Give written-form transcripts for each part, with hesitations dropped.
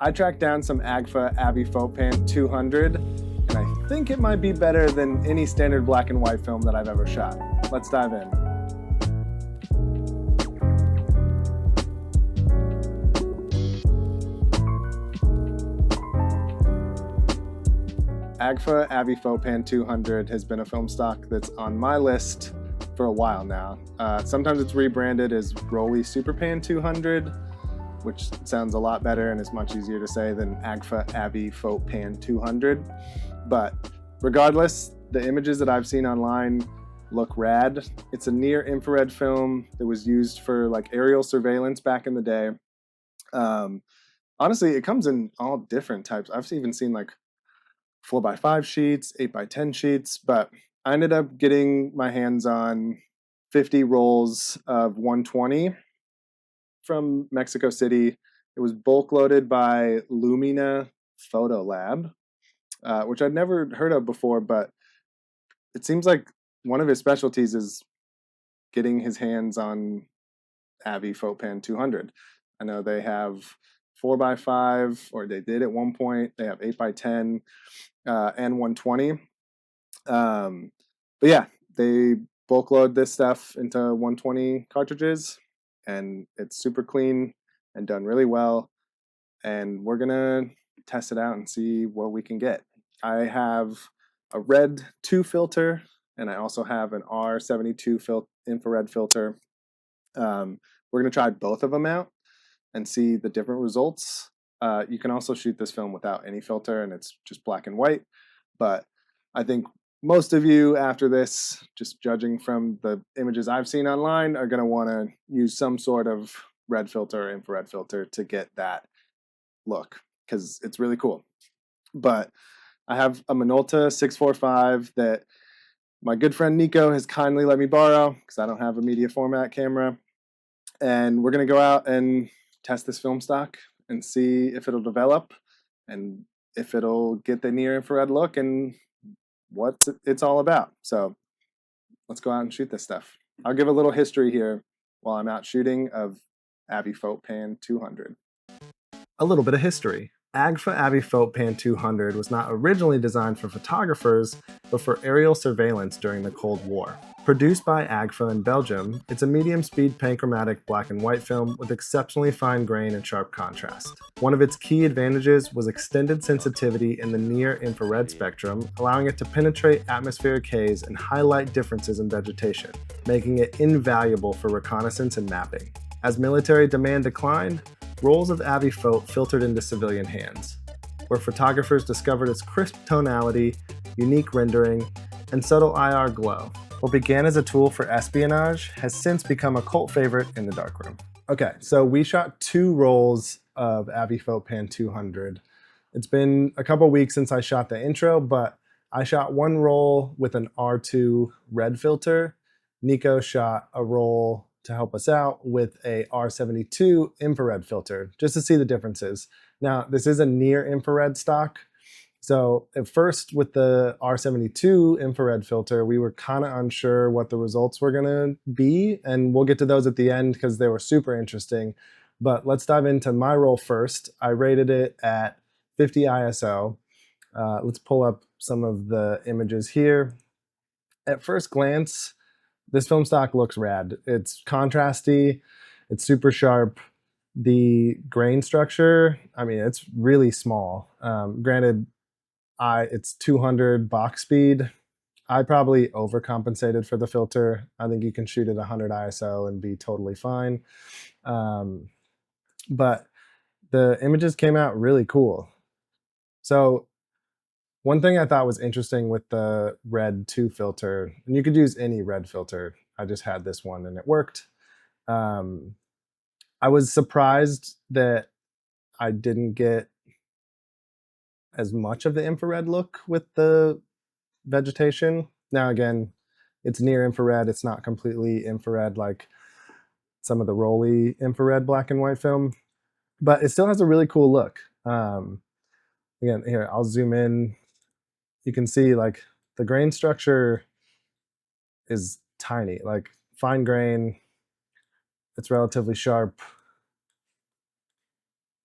I tracked down some Agfa Aviphot Pan 200, and I think it might be better than any standard black and white film that I've ever shot. Let's dive in. Agfa Aviphot Pan 200 has been a film stock that's on my list for a while now. Sometimes it's rebranded as Rolly Super Pan 200, which sounds a lot better and is much easier to say than Agfa Aviphot Pan 200. But regardless, the images that I've seen online look rad. It's a near infrared film that was used for like aerial surveillance back in the day. Honestly, it comes in all different types. I've even seen like 4x5 sheets, 8x10 sheets, but I ended up getting my hands on 50 rolls of 120 from Mexico City. It was bulk loaded by Lumina Photo Lab, which I'd never heard of before, but it seems like one of his specialties is getting his hands on Aviphot Pan 200. I know they have 4x5, or they did at one point. They have 8x10 and 120. But yeah, they bulk load this stuff into 120 cartridges, and it's super clean and done really well. And we're gonna test it out and see what we can get. I have a red 2 filter, and I also have an R72 infrared filter. We're gonna try both of them out and see the different results. You can also shoot this film without any filter, and it's just black and white. But I think most of you after this, just judging from the images I've seen online, are going to want to use some sort of red filter or infrared filter to get that look, because it's really cool. But I have a Minolta 645 that my good friend Nico has kindly let me borrow because I don't have a media format camera. And we're going to go out and test this film stock and see if it'll develop and if it'll get the near infrared look and what it's all about. So let's go out and shoot this stuff. I'll give a little history here while I'm out shooting of Aviphot Pan 200. A little bit of history. Agfa Aviphot Pan 200 was not originally designed for photographers, but for aerial surveillance during the Cold War. Produced by Agfa in Belgium, it's a medium-speed panchromatic black and white film with exceptionally fine grain and sharp contrast. One of its key advantages was extended sensitivity in the near-infrared spectrum, allowing it to penetrate atmospheric haze and highlight differences in vegetation, making it invaluable for reconnaissance and mapping. As military demand declined, rolls of Aviphot filtered into civilian hands, where photographers discovered its crisp tonality, unique rendering, and subtle IR glow. What began as a tool for espionage has since become a cult favorite in the darkroom. Okay, so we shot 2 rolls of Aviphot Pan 200. It's been a couple weeks since I shot the intro, but I shot 1 roll with an R2 red filter. Nico shot a roll to help us out with a R72 infrared filter, just to see the differences. Now, this is a near infrared stock. So at first with the R72 infrared filter, we were kind of unsure what the results were gonna be, and we'll get to those at the end because they were super interesting. But let's dive into my roll first. I rated it at 50 ISO. Let's pull up some of the images here. At first glance, this film stock looks rad. It's contrasty, it's super sharp. The grain structure, I mean, it's really small. Granted, it's 200 box speed. I probably overcompensated for the filter. I think you can shoot at 100 ISO and be totally fine. But the images came out really cool. So one thing I thought was interesting with the red 2 filter, and you could use any red filter, I just had this one and it worked. I was surprised that I didn't get as much of the infrared look with the vegetation. Now again, it's near infrared, it's not completely infrared like some of the Rolly infrared black and white film, but it still has a really cool look. Again, here, I'll zoom in. You can see like the grain structure is tiny, like fine grain. It's relatively sharp,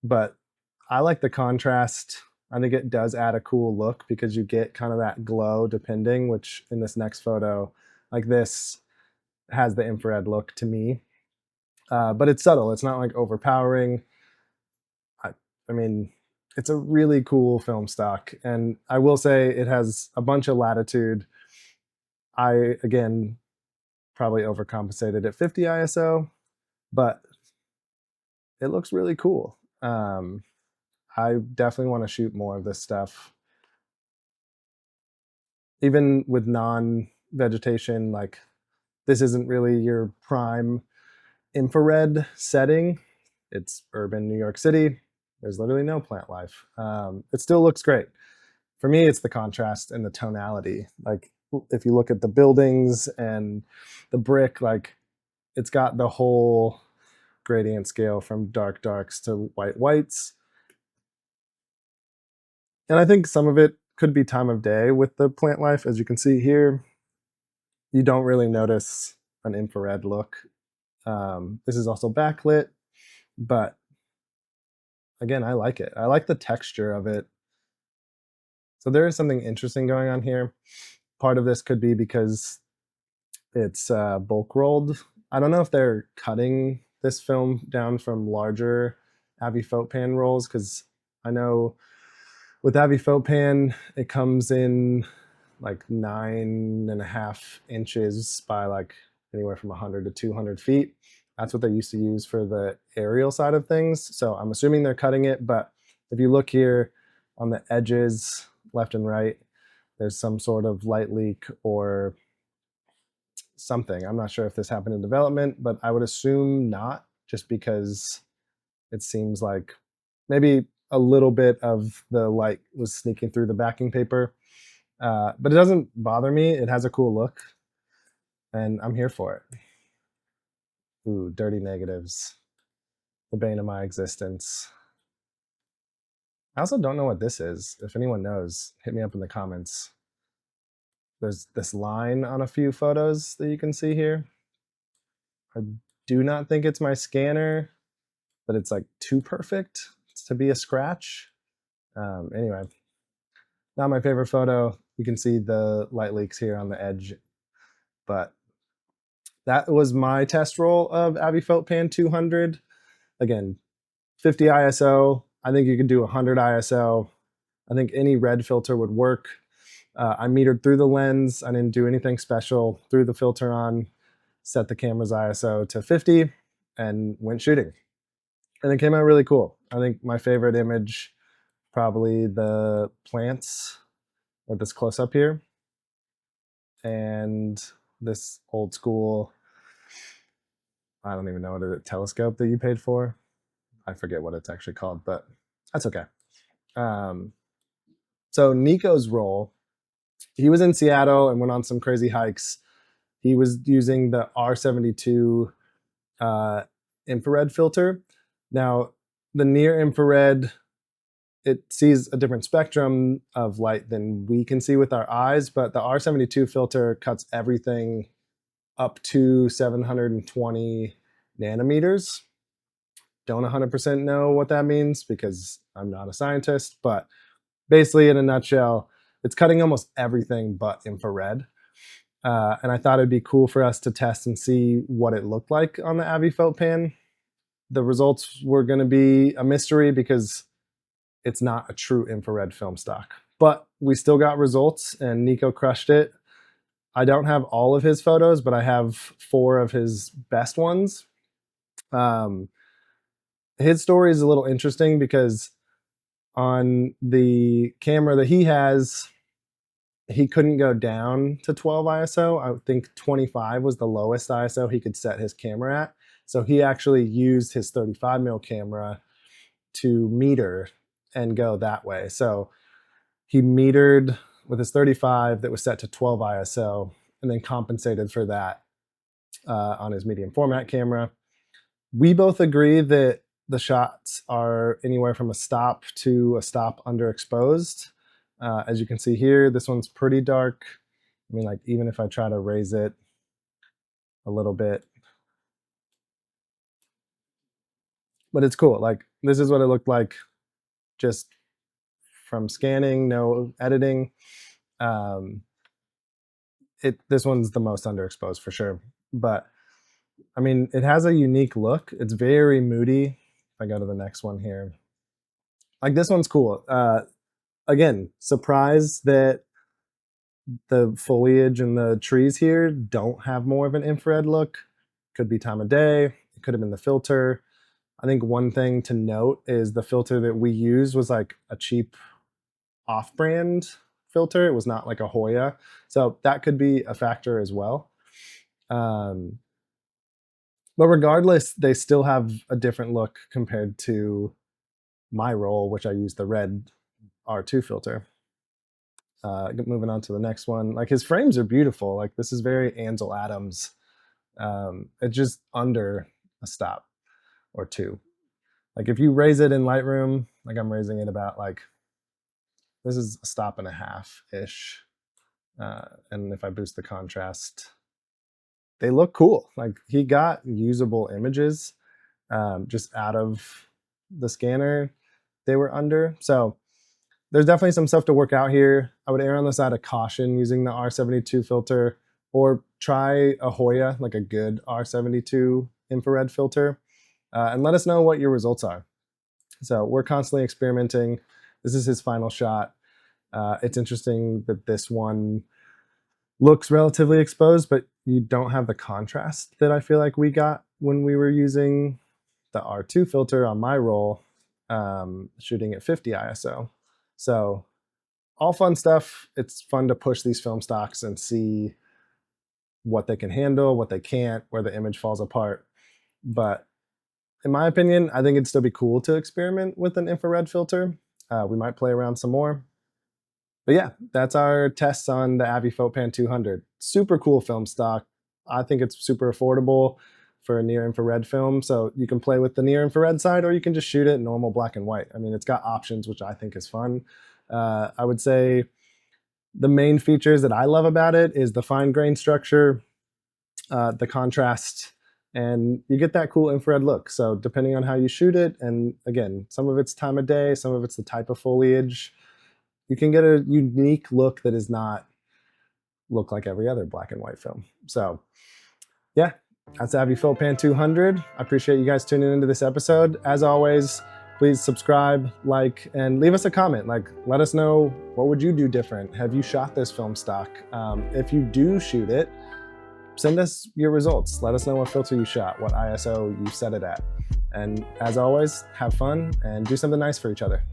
but I like the contrast. I think it does add a cool look because you get kind of that glow depending, which in this next photo, like this, has the infrared look to me. But it's subtle. It's not like overpowering. I, I mean, it's a really cool film stock, and I will say it has a bunch of latitude. I again probably overcompensated at 50 ISO, but it looks really cool. I definitely want to shoot more of this stuff, even with non-vegetation. Like this isn't really your prime infrared setting. It's urban New York City. There's literally no plant life. It still looks great. For me, it's the contrast and the tonality. Like if you look at the buildings and the brick, like it's got the whole gradient scale from dark darks to white whites. And I think some of it could be time of day with the plant life. As you can see here, you don't really notice an infrared look. This is also backlit, but again, I like it. I like the texture of it. So there is something interesting going on here. Part of this could be because it's bulk rolled. I don't know if they're cutting this film down from larger Aviphot Pan rolls, because I know with Aviphot Pan, it comes in like 9.5 inches by like anywhere from 100 to 200 feet. That's what they used to use for the aerial side of things. So I'm assuming they're cutting it, but if you look here on the edges, left and right, there's some sort of light leak or something. I'm not sure if this happened in development, but I would assume not, just because it seems like maybe a little bit of the light was sneaking through the backing paper. But it doesn't bother me. It has a cool look, and I'm here for it. Ooh, dirty negatives, the bane of my existence. I also don't know what this is. If anyone knows, hit me up in the comments. There's this line on a few photos that you can see here. I do not think it's my scanner, but it's like too perfect to be a scratch. Anyway, not my favorite photo. You can see the light leaks here on the edge, but that was my test roll of Aviphot Pan 200. Again, 50 ISO. I think you can do 100 ISO. I think any red filter would work. I metered through the lens. I didn't do anything special. Threw the filter on, set the camera's ISO to 50, and went shooting. And it came out really cool. I think my favorite image, probably the plants with this close up here, and this old school, I don't even know what it telescope that you paid for. I forget what it's actually called, but that's okay. So Nico's role, he was in Seattle and went on some crazy hikes. He was using the R72 infrared filter. Now, the near infrared, it sees a different spectrum of light than we can see with our eyes, but the R72 filter cuts everything up to 720 nanometers. Don't 100% know what that means because I'm not a scientist, but basically, in a nutshell, it's cutting almost everything but infrared. And I thought it'd be cool for us to test and see what it looked like on the Aviphot Pan. The results were going to be a mystery because it's not a true infrared film stock. But we still got results, and Nico crushed it. I don't have all of his photos, but I have 4 of his best ones. His story is a little interesting because on the camera that he has, he couldn't go down to 12 ISO. I think 25 was the lowest ISO he could set his camera at. So he actually used his 35 mil camera to meter and go that way. So he metered with his 35 that was set to 12 ISO and then compensated for that on his medium format camera. We both agree that the shots are anywhere from a stop to a stop underexposed. As you can see here, this one's pretty dark. I mean, like, even if I try to raise it a little bit, but it's cool. Like, this is what it looked like just from scanning, no editing. This one's the most underexposed for sure. But I mean, it has a unique look. It's very moody. If I go to the next one here, like this one's cool. Again, surprised that the foliage and the trees here don't have more of an infrared look. Could be time of day. It could have been the filter. I think one thing to note is the filter that we used was like a cheap off-brand filter. It was not like a Hoya. So that could be a factor as well. But regardless, they still have a different look compared to my roll, which I use the red R2 filter. Moving on to the next one. Like his frames are beautiful. Like this is very Ansel Adams. It's just under a stop or two. Like if you raise it in Lightroom, like I'm raising it about like, this is a stop and a half-ish. And if I boost the contrast, they look cool. Like he got usable images just out of the scanner they were under. So there's definitely some stuff to work out here. I would err on the side of caution using the R72 filter, or try a Hoya, like a good R72 infrared filter, and let us know what your results are. So we're constantly experimenting. This is his final shot. It's interesting that this one looks relatively exposed, but you don't have the contrast that I feel like we got when we were using the R2 filter on my roll, shooting at 50 ISO. So all fun stuff. It's fun to push these film stocks and see what they can handle, what they can't, where the image falls apart. But in my opinion, I think it'd still be cool to experiment with an infrared filter. We might play around some more. But yeah, that's our tests on the Aviphot Pan200. Super cool film stock. I think it's super affordable for a near infrared film. So you can play with the near infrared side, or you can just shoot it normal black and white. I mean, it's got options, which I think is fun. I would say the main features that I love about it is the fine grain structure, the contrast, and you get that cool infrared look. So depending on how you shoot it, and again, some of it's time of day, some of it's the type of foliage, you can get a unique look that does not look like every other black and white film. So yeah, that's Aviphot Pan200. I appreciate you guys tuning into this episode. As always, please subscribe, like, and leave us a comment. Like, let us know, what would you do different? Have you shot this film stock? If you do shoot it, send us your results. Let us know what filter you shot, what ISO you set it at. And as always, have fun and do something nice for each other.